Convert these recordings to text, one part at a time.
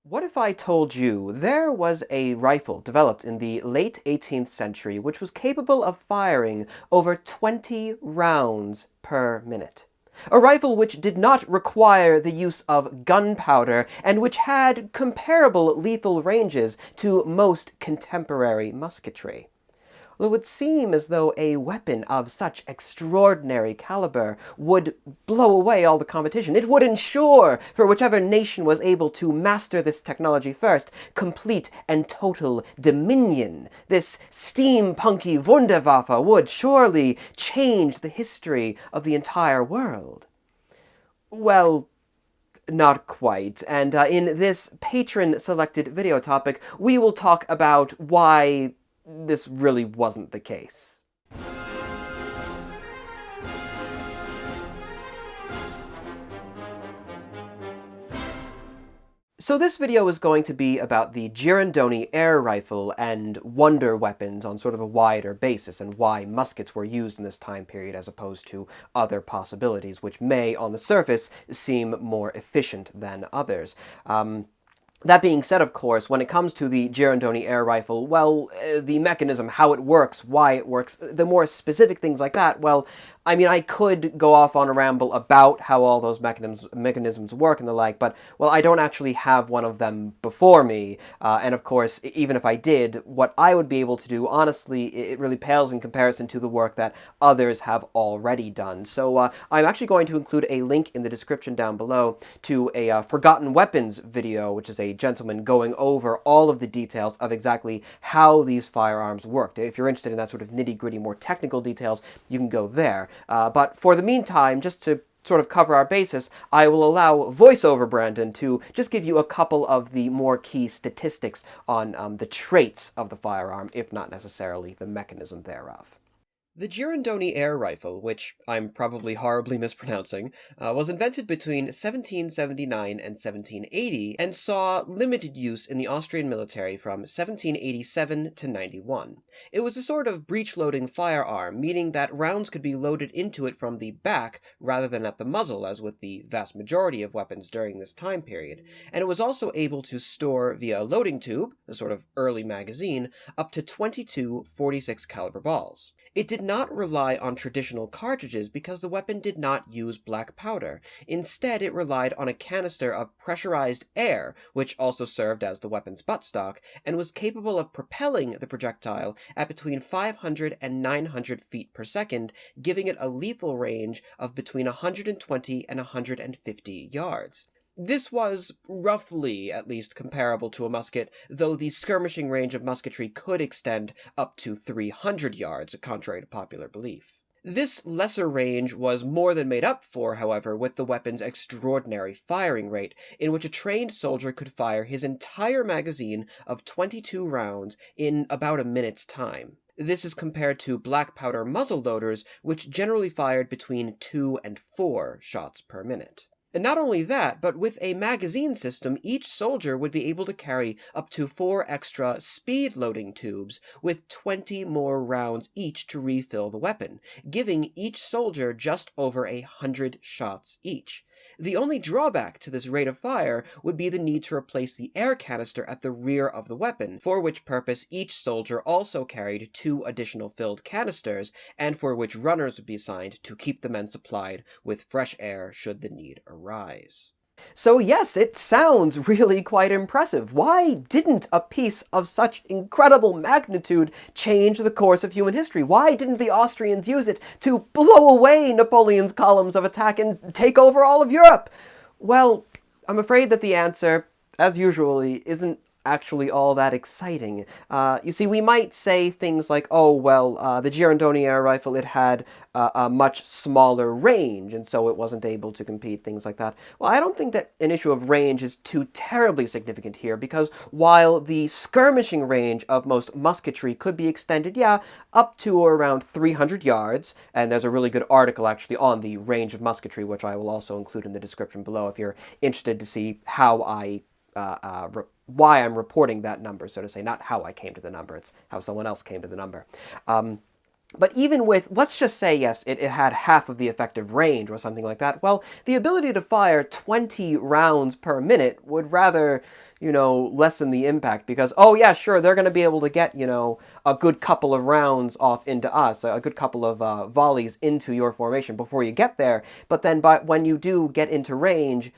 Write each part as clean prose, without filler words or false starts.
What if I told you there was a rifle developed in the late 18th century which was capable of firing over 20 rounds per minute? A rifle which did not require the use of gunpowder and which had comparable lethal ranges to most contemporary musketry. Well, it would seem as though a weapon of such extraordinary caliber would blow away all the competition. It would ensure, for whichever nation was able to master this technology first, complete and total dominion. This steampunky Wunderwaffe would surely change the history of the entire world. Well, not quite. And in this patron-selected video topic, we will talk about why this really wasn't the case. So this video is going to be about the Girandoni Air Rifle and wonder weapons on sort of a wider basis, and why muskets were used in this time period as opposed to other possibilities, which may, on the surface, seem more efficient than others. That being said, of course, when it comes to the Girandoni Air Rifle, well, the mechanism, how it works, why it works, the more specific things like that, well, I mean, I could go off on a ramble about how all those mechanisms work and the like, but, well, I don't actually have one of them before me, and of course, even if I did, what I would be able to do, honestly, it really pales in comparison to the work that others have already done. So I'm actually going to include a link in the description down below to a Forgotten Weapons video, which is a gentleman going over all of the details of exactly how these firearms worked. If you're interested in that sort of nitty-gritty, more technical details, you can go there. But for the meantime, just to sort of cover our basis, I will allow VoiceOver Brandon to just give you a couple of the more key statistics on the traits of the firearm, if not necessarily the mechanism thereof. The Girandoni Air Rifle, which I'm probably horribly mispronouncing, was invented between 1779 and 1780 and saw limited use in the Austrian military from 1787 to 91. It was a sort of breech-loading firearm, meaning that rounds could be loaded into it from the back rather than at the muzzle, as with the vast majority of weapons during this time period, and it was also able to store via a loading tube, a sort of early magazine, up to 22 .46 caliber balls. It did not rely on traditional cartridges because the weapon did not use black powder. Instead, it relied on a canister of pressurized air, which also served as the weapon's buttstock, and was capable of propelling the projectile at between 500 and 900 feet per second, giving it a lethal range of between 120 and 150 yards. This was, roughly, at least, comparable to a musket, though the skirmishing range of musketry could extend up to 300 yards, contrary to popular belief. This lesser range was more than made up for, however, with the weapon's extraordinary firing rate, in which a trained soldier could fire his entire magazine of 22 rounds in about a minute's time. This is compared to black powder muzzle loaders, which generally fired between 2 and 4 shots per minute. And not only that, but with a magazine system, each soldier would be able to carry up to 4 extra speed-loading tubes with 20 more rounds each to refill the weapon, giving each soldier just over 100 shots each. The only drawback to this rate of fire would be the need to replace the air canister at the rear of the weapon, for which purpose each soldier also carried 2 additional filled canisters, and for which runners would be assigned to keep the men supplied with fresh air should the need arise. So yes, it sounds really quite impressive. Why didn't a piece of such incredible magnitude change the course of human history? Why didn't the Austrians use it to blow away Napoleon's columns of attack and take over all of Europe? Well, I'm afraid that the answer, as usually, isn't actually all that exciting. You see, we might say things like, oh, well, the Girandoni Air Rifle, it had a much smaller range, and so it wasn't able to compete, things like that. Well, I don't think that an issue of range is too terribly significant here, because while the skirmishing range of most musketry could be extended, yeah, up to or around 300 yards, and there's a really good article, actually, on the range of musketry, which I will also include in the description below if you're interested to see how I why I'm reporting that number, so to say. Not how I came to the number, it's how someone else came to the number. But even with, let's just say, yes, it had half of the effective range or something like that, well, the ability to fire 20 rounds per minute would rather, lessen the impact because, oh yeah, sure, they're going to be able to get, a good couple of rounds off into us, a good couple of volleys into your formation before you get there. But then when you do get into range,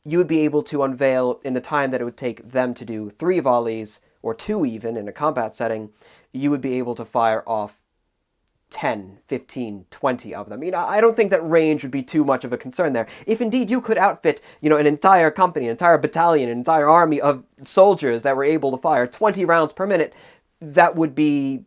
you would be able to unveil, in the time that it would take them to do 3 volleys, or 2 even, in a combat setting, you would be able to fire off 10, 15, 20 of them. I don't think that range would be too much of a concern there. If indeed you could outfit, an entire company, an entire battalion, an entire army of soldiers that were able to fire 20 rounds per minute, that would be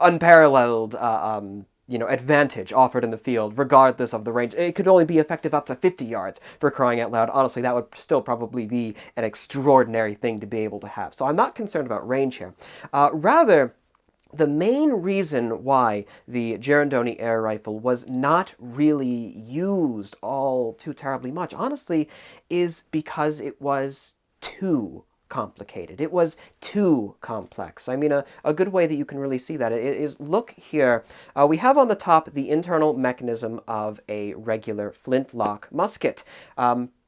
unparalleled advantage offered in the field, regardless of the range. It could only be effective up to 50 yards, for crying out loud. Honestly, that would still probably be an extraordinary thing to be able to have. So I'm not concerned about range here. Rather, the main reason why the Girandoni Air Rifle was not really used all too terribly much, honestly, is because it was too complicated. It was too complex. I mean, a good way that you can really see that is, look here. We have on the top the internal mechanism of a regular flintlock musket.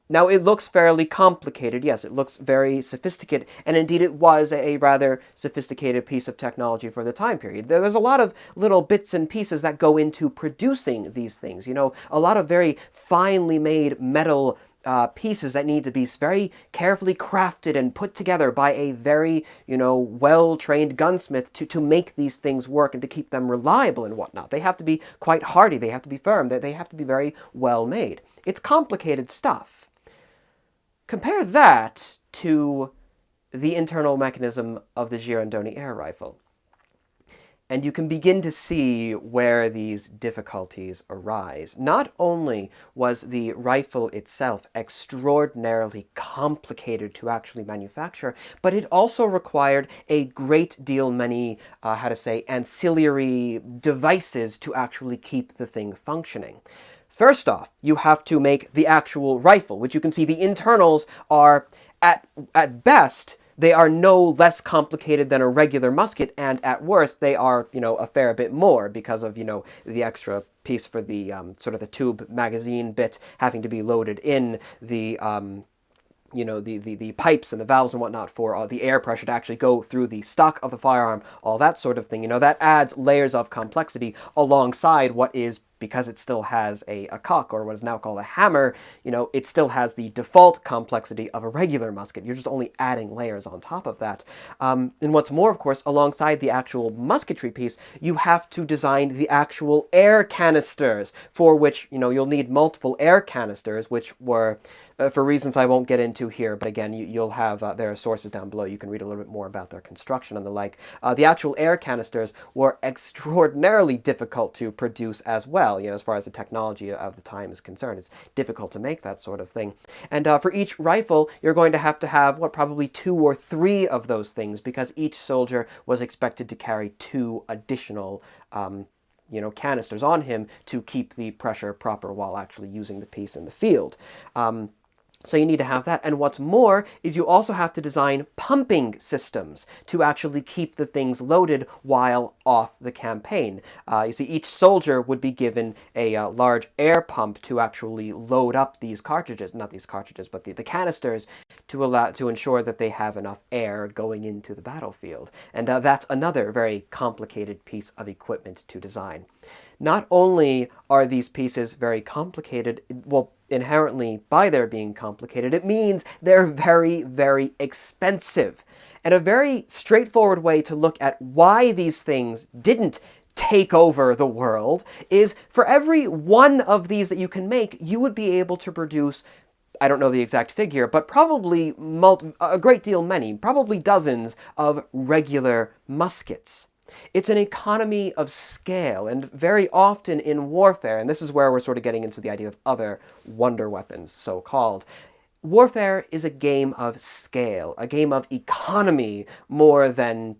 Now, it looks fairly complicated. Yes, it looks very sophisticated, and indeed it was a rather sophisticated piece of technology for the time period. There's a lot of little bits and pieces that go into producing these things. A lot of very finely made metal pieces that need to be very carefully crafted and put together by a very, well-trained gunsmith to make these things work and to keep them reliable and whatnot. They have to be quite hardy. They have to be firm. They have to be very well made. It's complicated stuff. Compare that to the internal mechanism of the Girandoni Air Rifle, and you can begin to see where these difficulties arise. Not only was the rifle itself extraordinarily complicated to actually manufacture, but it also required a great deal many, ancillary devices to actually keep the thing functioning. First off, you have to make the actual rifle, which you can see the internals are, at best, they are no less complicated than a regular musket, and at worst, they are, a fair bit more because of, the extra piece for the, sort of the tube magazine bit having to be loaded in, the pipes and the valves and whatnot for the air pressure to actually go through the stock of the firearm, all that sort of thing. That adds layers of complexity alongside what is, because it still has a cock, or what is now called a hammer, it still has the default complexity of a regular musket. You're just only adding layers on top of that. And what's more, of course, alongside the actual musketry piece, you have to design the actual air canisters, for which, you'll need multiple air canisters, which were, for reasons I won't get into here, but again, you'll have, there are sources down below. You can read a little bit more about their construction and the like. The actual air canisters were extraordinarily difficult to produce as well. As far as the technology of the time is concerned, it's difficult to make that sort of thing. And for each rifle, you're going to have, probably 2 or 3 of those things, because each soldier was expected to carry 2 additional canisters on him to keep the pressure proper while actually using the piece in the field. So you need to have that. And what's more is you also have to design pumping systems to actually keep the things loaded while off the campaign. You see, each soldier would be given a large air pump to actually load up these cartridges, not these cartridges, but the canisters, to ensure that they have enough air going into the battlefield. And that's another very complicated piece of equipment to design. Not only are these pieces very complicated, inherently, by their being complicated, it means they're very, very expensive. And a very straightforward way to look at why these things didn't take over the world is, for every one of these that you can make, you would be able to produce, I don't know the exact figure, but probably a great deal many, probably dozens of regular muskets. It's an economy of scale, and very often in warfare, and this is where we're sort of getting into the idea of other wonder weapons, so-called, warfare is a game of scale, a game of economy, more than,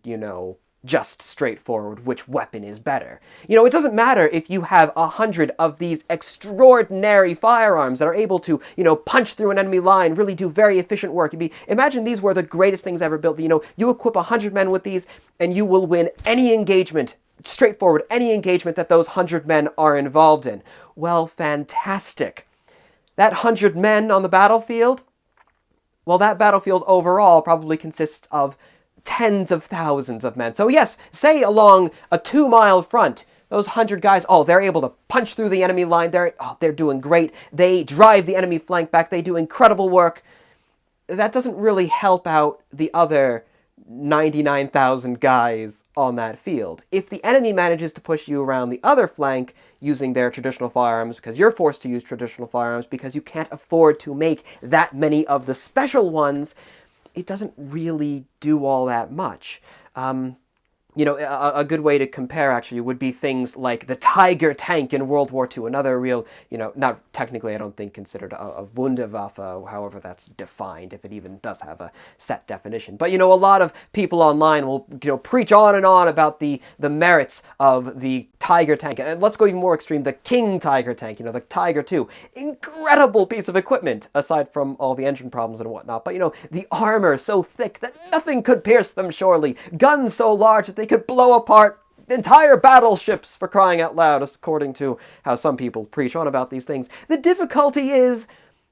just straightforward which weapon is better. It doesn't matter if you have 100 of these extraordinary firearms that are able to, punch through an enemy line, really do very efficient work. Imagine these were the greatest things ever built. You equip 100 men with these, and you will win any engagement straightforward, any engagement that those 100 men are involved in. Well, fantastic. That 100 men on the battlefield, well, that battlefield overall probably consists of tens of thousands of men. So yes, say along a 2-mile front, those 100 guys, oh, they're able to punch through the enemy line. They're doing great. They drive the enemy flank back. They do incredible work. That doesn't really help out the other 99,000 guys on that field. If the enemy manages to push you around the other flank using their traditional firearms, because you're forced to use traditional firearms because you can't afford to make that many of the special ones, it doesn't really do all that much. You know, a good way to compare, actually, would be things like the Tiger tank in World War II, another real, you know, not technically, I don't think, considered a Wunderwaffe, however that's defined, if it even does have a set definition. But, you know, a lot of people online will, you know, preach on and on about the merits of the Tiger tank. And let's go even more extreme, the King Tiger tank, you know, the Tiger II. Incredible piece of equipment, aside from all the engine problems and whatnot. But, you know, the armor so thick that nothing could pierce them, surely. Guns so large that they could blow apart entire battleships, for crying out loud, according to how some people preach on about these things. The difficulty is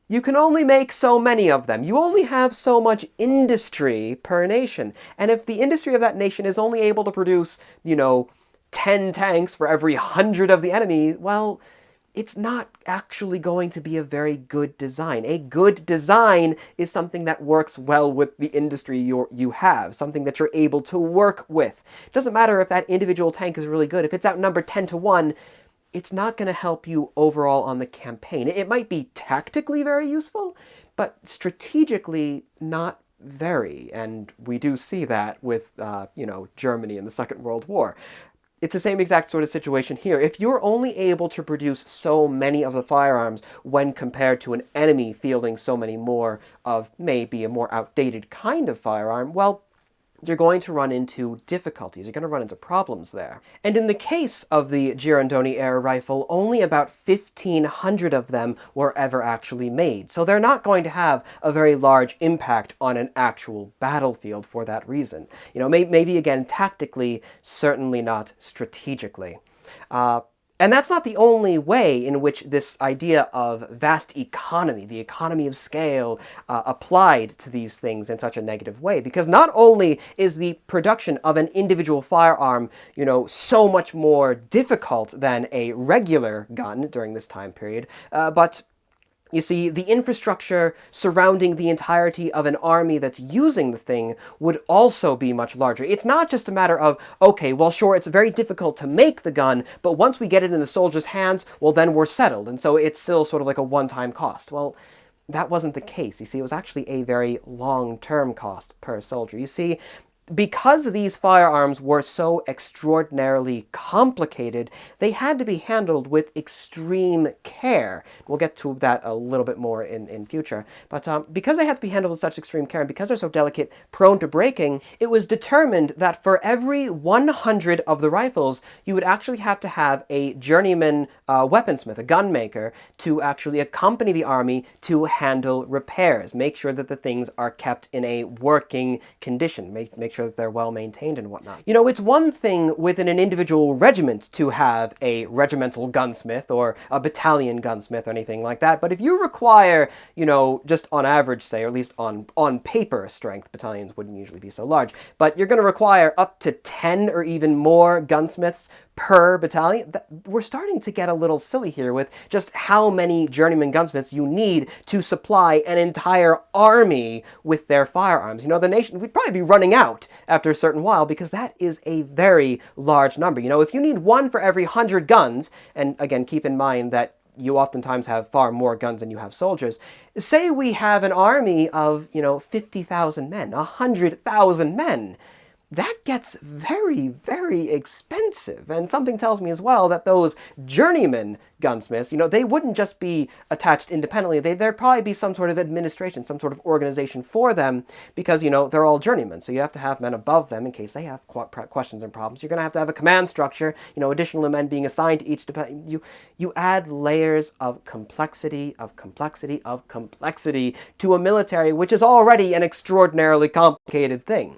you can only make so many of them. You only have so much industry per nation. And if the industry of that nation is only able to produce, you know, 10 tanks for every 100 of the enemy, well, it's not actually going to be a very good design. A good design is something that works well with the industry you have, something that you're able to work with. It doesn't matter if that individual tank is really good. If it's outnumbered 10 to 1, it's not going to help you overall on the campaign. It might be tactically very useful, but strategically not very. And we do see that with, you know, Germany in the Second World War. It's the same exact sort of situation here. If you're only able to produce so many of the firearms when compared to an enemy fielding so many more of maybe a more outdated kind of firearm, well, you're going to run into difficulties. You're going to run into problems there. And in the case of the Girandoni Air Rifle, only about 1,500 of them were ever actually made. So they're not going to have a very large impact on an actual battlefield for that reason. You know, maybe again, tactically, certainly not strategically. And that's not the only way in which this idea of vast economy, the economy of scale, applied to these things in such a negative way. Because not only is the production of an individual firearm, you know, so much more difficult than a regular gun during this time period, but you see, the infrastructure surrounding the entirety of an army that's using the thing would also be much larger. It's not just a matter of, okay, well, sure, it's very difficult to make the gun, but once we get it in the soldiers' hands, well, then we're settled. And so it's still sort of like a one-time cost. Well, that wasn't the case. You see, it was actually a very long-term cost per soldier. You see, because these firearms were so extraordinarily complicated, they had to be handled with extreme care. We'll get to that a little bit more in future. But because they had to be handled with such extreme care, and because they're so delicate, prone to breaking, it was determined that for every 100 of the rifles, you would actually have to have a journeyman weaponsmith, a gunmaker, to actually accompany the army to handle repairs, make sure that the things are kept in a working condition, make sure that they're well maintained and whatnot. You know, it's one thing within an individual regiment to have a regimental gunsmith or a battalion gunsmith or anything like that, but if you require, you know, just on average, say, or at least on paper strength, battalions wouldn't usually be so large, but you're going to require up to 10 or even more gunsmiths per battalion. We're starting to get a little silly here with just how many journeyman gunsmiths you need to supply an entire army with their firearms. You know, the nation would probably be running out after a certain while because that is a very large number. You know, if you need one for every 100 guns, and again, keep in mind that you oftentimes have far more guns than you have soldiers. Say we have an army of, you know, 50,000 men, 100,000 men. That gets very, very expensive. And something tells me as well that those journeyman gunsmiths, you know, they wouldn't just be attached independently. There'd probably be some sort of administration, some sort of organization for them because, you know, they're all journeymen. So you have to have men above them in case they have questions and problems. You're going to have a command structure, you know, additional men being assigned to each you add layers of complexity, to a military which is already an extraordinarily complicated thing.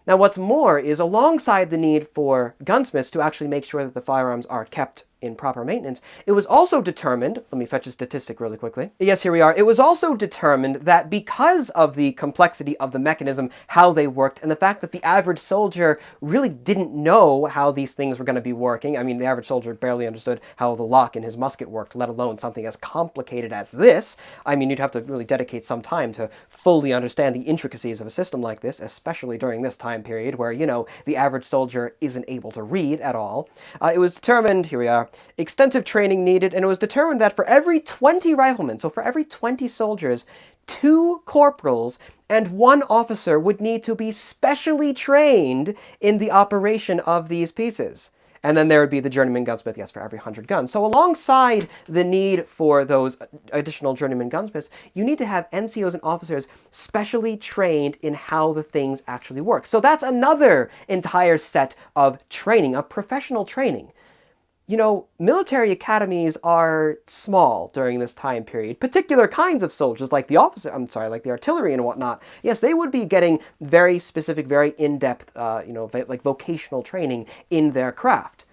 Now, what's more is, alongside the need for gunsmiths to actually make sure that the firearms are kept in proper maintenance, it was also determined, let me fetch a statistic really quickly. Yes, here we are. It was also determined that because of the complexity of the mechanism, how they worked, and the fact that the average soldier really didn't know how these things were going to be working. I mean, the average soldier barely understood how the lock in his musket worked, let alone something as complicated as this. I mean, you'd have to really dedicate some time to fully understand the intricacies of a system like this, especially during this time period where, you know, the average soldier isn't able to read at all. It was determined, here we are, extensive training needed, and it was determined that for every 20 riflemen, so for every 20 soldiers, 2 corporals and 1 officer would need to be specially trained in the operation of these pieces. And then there would be the journeyman gunsmith, yes, for every 100 guns. So alongside the need for those additional journeyman gunsmiths, you need to have NCOs and officers specially trained in how the things actually work. So that's another entire set of training, of professional training. You know, military academies are small during this time period. Particular kinds of soldiers, like the artillery and whatnot, yes, they would be getting very specific, very in-depth, like vocational training in their craft.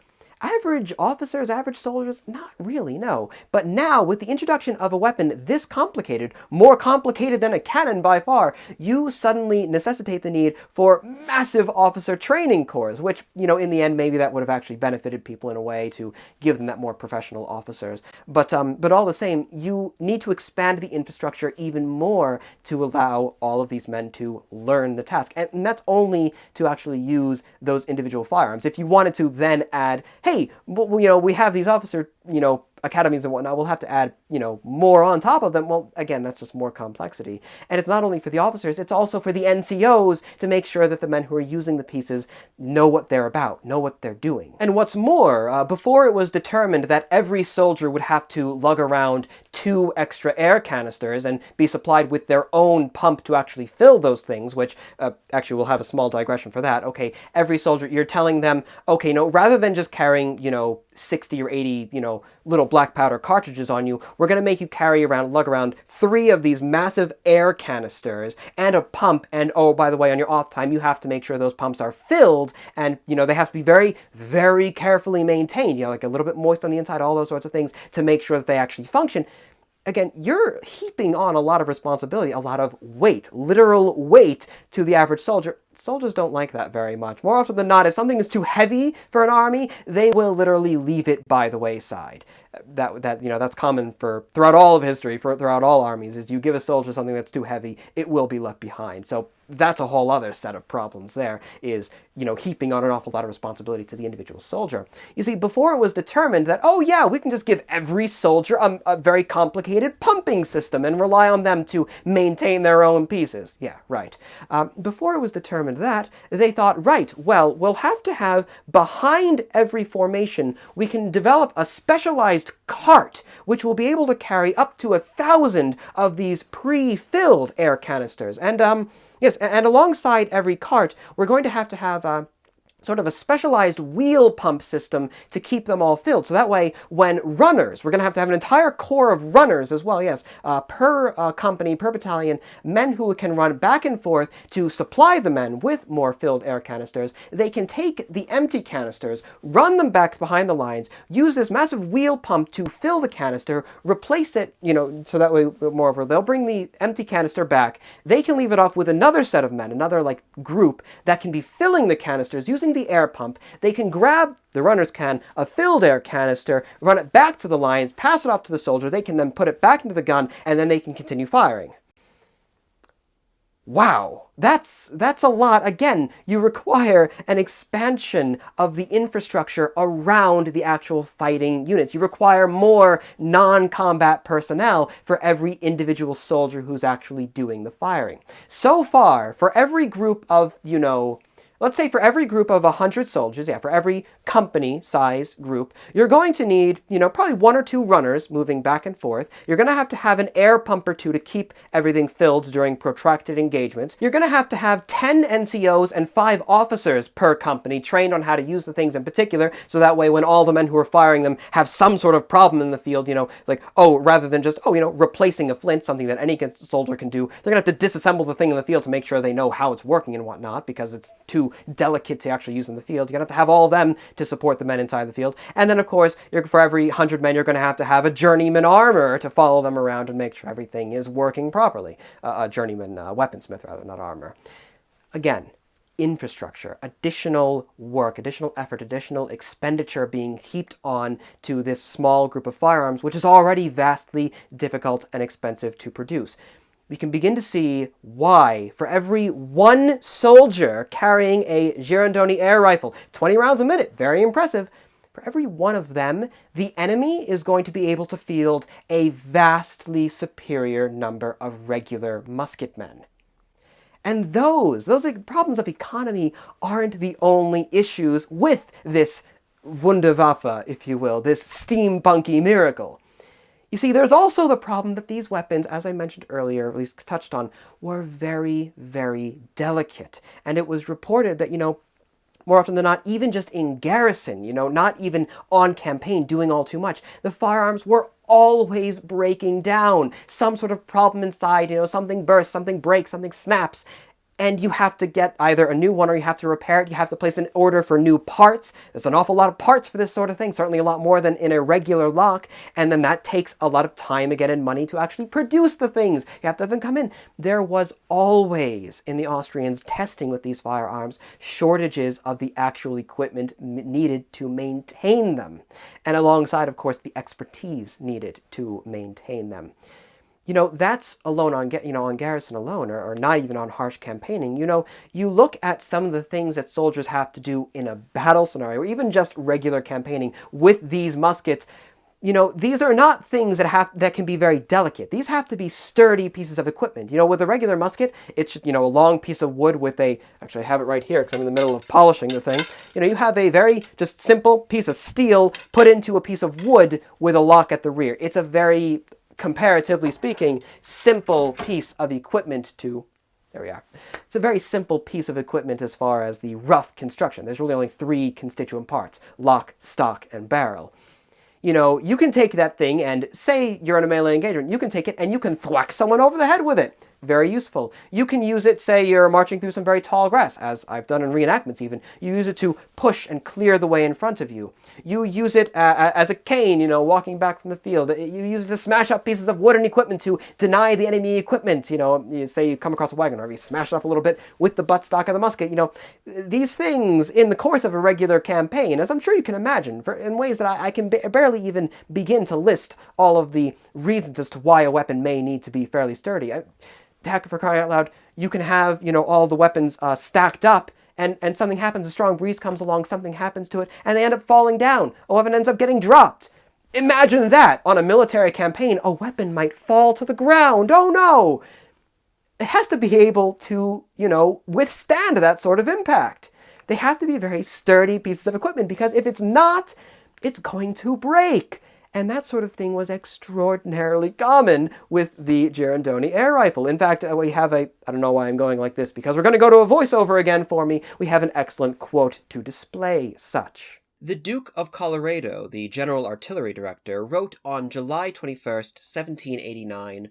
Average officers, average soldiers, not really, no. But now, with the introduction of a weapon this complicated, more complicated than a cannon by far, you suddenly necessitate the need for massive officer training corps, which, you know, in the end, maybe that would have actually benefited people in a way to give them that more professional officers. But all the same, you need to expand the infrastructure even more to allow all of these men to learn the task. And that's only to actually use those individual firearms. If you wanted to then add, hey, well, you know, we have these officer, you know, academies and whatnot, we'll have to add, you know, more on top of them. Well, again, that's just more complexity. And it's not only for the officers, it's also for the NCOs to make sure that the men who are using the pieces know what they're about, know what they're doing. And what's more, before it was determined that every soldier would have to lug around 2 extra air canisters and be supplied with their own pump to actually fill those things, which, actually, we'll have a small digression for that. Okay, every soldier, you're telling them, okay, no, rather than just carrying, you know, 60 or 80, you know, little black powder cartridges on you, we're going to make you lug around 3 of these massive air canisters and a pump, and oh, by the way, on your off time, you have to make sure those pumps are filled, and, you know, they have to be very, very carefully maintained, you know, like a little bit moist on the inside, all those sorts of things to make sure that they actually function. Again, you're heaping on a lot of responsibility, a lot of weight, literal weight to the average soldier. Soldiers don't like that very much. More often than not, if something is too heavy for an army, they will literally leave it by the wayside. That's common throughout all of history, throughout all armies, is you give a soldier something that's too heavy, it will be left behind. So that's a whole other set of problems there, is, you know, heaping on an awful lot of responsibility to the individual soldier. You see, before it was determined that, oh yeah, we can just give every soldier a very complicated pumping system and rely on them to maintain their own pieces. Yeah, right. Before it was determined that, they thought, right, well, we'll have to have, behind every formation, we can develop a specialized cart, which will be able to carry up to 1,000 of these pre-filled air canisters. And, yes, and alongside every cart, we're going to have sort of a specialized wheel pump system to keep them all filled. So that way, when runners, we're going to have an entire corps of runners as well, yes, per company, per battalion, men who can run back and forth to supply the men with more filled air canisters. They can take the empty canisters, run them back behind the lines, use this massive wheel pump to fill the canister, replace it, you know, so that way, moreover, they'll bring the empty canister back. They can leave it off with another set of men, another, like, group that can be filling the canisters using the air pump. They can grab, the runners can, a filled air canister, run it back to the lines, pass it off to the soldier. They can then put it back into the gun, and then they can continue firing. Wow, that's a lot. Again, you require an expansion of the infrastructure around the actual fighting units. You require more non-combat personnel for every individual soldier who's actually doing the firing. So far, for every group of, you know, let's say for every group of 100 soldiers, yeah, for every company size group, you're going to need, you know, probably 1 or 2 runners moving back and forth. You're going to have an air pump or 2 to keep everything filled during protracted engagements. You're going to have 10 NCOs and 5 officers per company trained on how to use the things in particular, so that way when all the men who are firing them have some sort of problem in the field, you know, like, oh, rather than just, oh, you know, replacing a flint, something that any soldier can do, they're going to have to disassemble the thing in the field to make sure they know how it's working and whatnot, because it's too too delicate to actually use in the field. You're going to have all of them to support the men inside the field. And then, of course, for every 100 men, you're going to have a journeyman armor to follow them around and make sure everything is working properly. A journeyman weaponsmith, rather, not armor. Again, infrastructure, additional work, additional effort, additional expenditure being heaped on to this small group of firearms, which is already vastly difficult and expensive to produce. We can begin to see why, for every one soldier carrying a Girandoni Air Rifle, 20 rounds a minute, very impressive, for every one of them, the enemy is going to be able to field a vastly superior number of regular musketmen. And those problems of economy aren't the only issues with this Wunderwaffe, if you will, this steampunky miracle. You see, there's also the problem that these weapons, as I mentioned earlier, at least touched on, were very, very delicate. And it was reported that, more often than not, even just in garrison, not even on campaign doing all too much, the firearms were always breaking down. Some sort of problem inside, something bursts, something breaks, something snaps. And you have to get either a new one or you have to repair it. You have to place an order for new parts. There's an awful lot of parts for this sort of thing, certainly a lot more than in a regular lock. And then that takes a lot of time again and money to actually produce the things. You have to have them come in. There was always, in the Austrians testing with these firearms, shortages of the actual equipment needed to maintain them. And alongside, of course, the expertise needed to maintain them. That's alone on garrison alone, or not even on harsh campaigning. You look at some of the things that soldiers have to do in a battle scenario, or even just regular campaigning with these muskets. These are not things that can be very delicate. These have to be sturdy pieces of equipment. With a regular musket, it's just, a long piece of wood with actually I have it right here because I'm in the middle of polishing the thing. You have a very just simple piece of steel put into a piece of wood with a lock at the rear. It's a very, comparatively speaking, simple piece of equipment there we are. It's a very simple piece of equipment as far as the rough construction. There's really only 3 constituent parts: lock, stock, and barrel. You can take that thing and, say you're in a melee engagement, you can take it and you can thwack someone over the head with it. Very useful. You can use it, say you're marching through some very tall grass, as I've done in reenactments even. You use it to push and clear the way in front of you. You use it as a cane, walking back from the field. You use it to smash up pieces of wooden equipment to deny the enemy equipment. You say you come across a wagon, or you smash it up a little bit with the buttstock of the musket. These things in the course of a regular campaign, as I'm sure you can imagine, in ways that I can barely even begin to list all of the reasons as to why a weapon may need to be fairly sturdy. Heck, for crying out loud, you can have, all the weapons stacked up, and something happens, a strong breeze comes along, something happens to it, and they end up falling down. A weapon ends up getting dropped. Imagine that on a military campaign. A weapon might fall to the ground. Oh no! It has to be able to, withstand that sort of impact. They have to be very sturdy pieces of equipment, because if it's not, it's going to break. And that sort of thing was extraordinarily common with the Girandoni Air Rifle. In fact, we have I don't know why I'm going like this, because we're going to go to a voiceover again for me. We have an excellent quote to display such. The Duke of Colorado, the General Artillery Director, wrote on July 21st, 1789,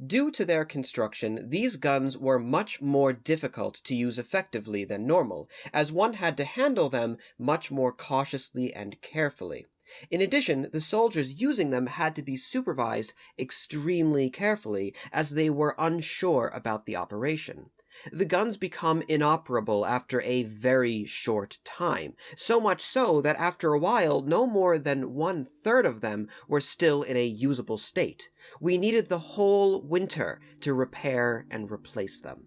"Due to their construction, these guns were much more difficult to use effectively than normal, as one had to handle them much more cautiously and carefully. In addition, the soldiers using them had to be supervised extremely carefully, as they were unsure about the operation. The guns become inoperable after a very short time, so much so that after a while no more than 1/3 of them were still in a usable state. We needed the whole winter to repair and replace them."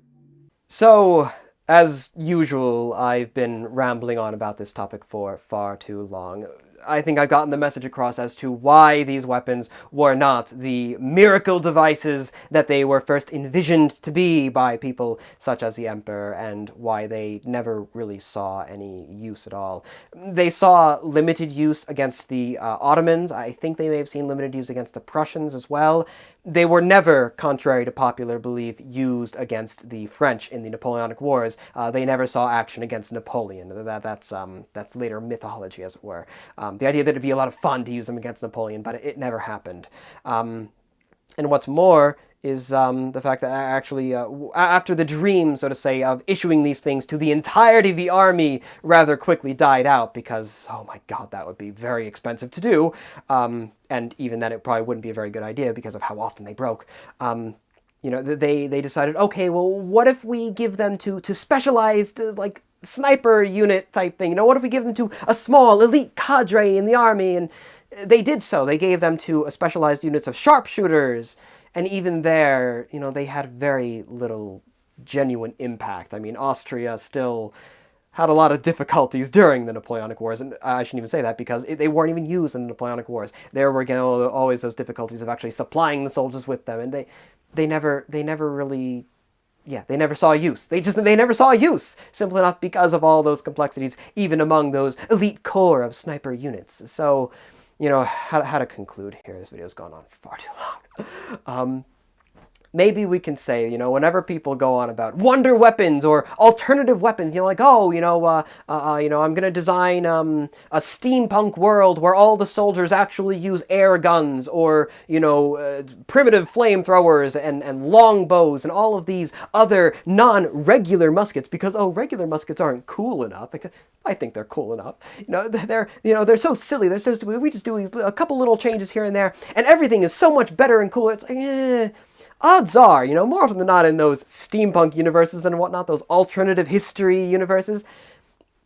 So, as usual, I've been rambling on about this topic for far too long. I think I've gotten the message across as to why these weapons were not the miracle devices that they were first envisioned to be by people such as the Emperor, and why they never really saw any use at all. They saw limited use against the Ottomans. I think they may have seen limited use against the Prussians as well. They were never, contrary to popular belief, used against the French in the Napoleonic Wars. They never saw action against Napoleon. That's later mythology, as it were. The idea that it'd be a lot of fun to use them against Napoleon, but it never happened. And what's more is the fact that actually, after the dream, so to say, of issuing these things to the entirety of the army rather quickly died out because, oh my god, that would be very expensive to do. And even then, it probably wouldn't be a very good idea because of how often they broke. You know, they decided, okay, well, what if we give them to specialized, like, sniper unit type thing? You know, what if we give them to a small elite cadre in the army? And they did so. They gave them to specialized units of sharpshooters. And even there, you know, they had very little genuine impact. I mean, Austria still had a lot of difficulties during the Napoleonic Wars, and I shouldn't even say that because they weren't even used in the Napoleonic Wars. There were, again, always those difficulties of actually supplying the soldiers with them, and they never really, yeah, they never saw use. They never saw use, simple enough because of all those complexities, even among those elite corps of sniper units. So, you know, how to conclude here. This video's gone on far too long. Maybe we can say, you know, whenever people go on about wonder weapons or alternative weapons, you know, like, oh, you know, I'm going to design a steampunk world where all the soldiers actually use air guns or, you know, primitive flamethrowers and longbows and all of these other non-regular muskets because, oh, regular muskets aren't cool enough. Because I think they're cool enough. They're so silly. They're so stupid. We just do a couple little changes here and there, and everything is so much better and cooler. It's like, odds are, you know, more often than not in those steampunk universes and whatnot, those alternative history universes,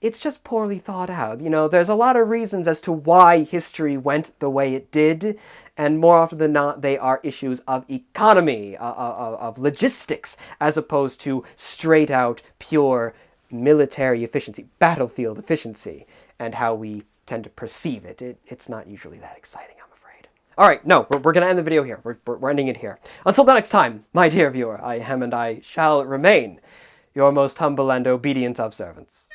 it's just poorly thought out. You know, there's a lot of reasons as to why history went the way it did, and more often than not, they are issues of economy, of logistics, as opposed to straight out pure military efficiency, battlefield efficiency, and how we tend to perceive it. It's not usually that exciting, I'm afraid. All right, no, we're going to end the video here. We're ending it here. Until the next time, my dear viewer, I am and I shall remain your most humble and obedient of servants.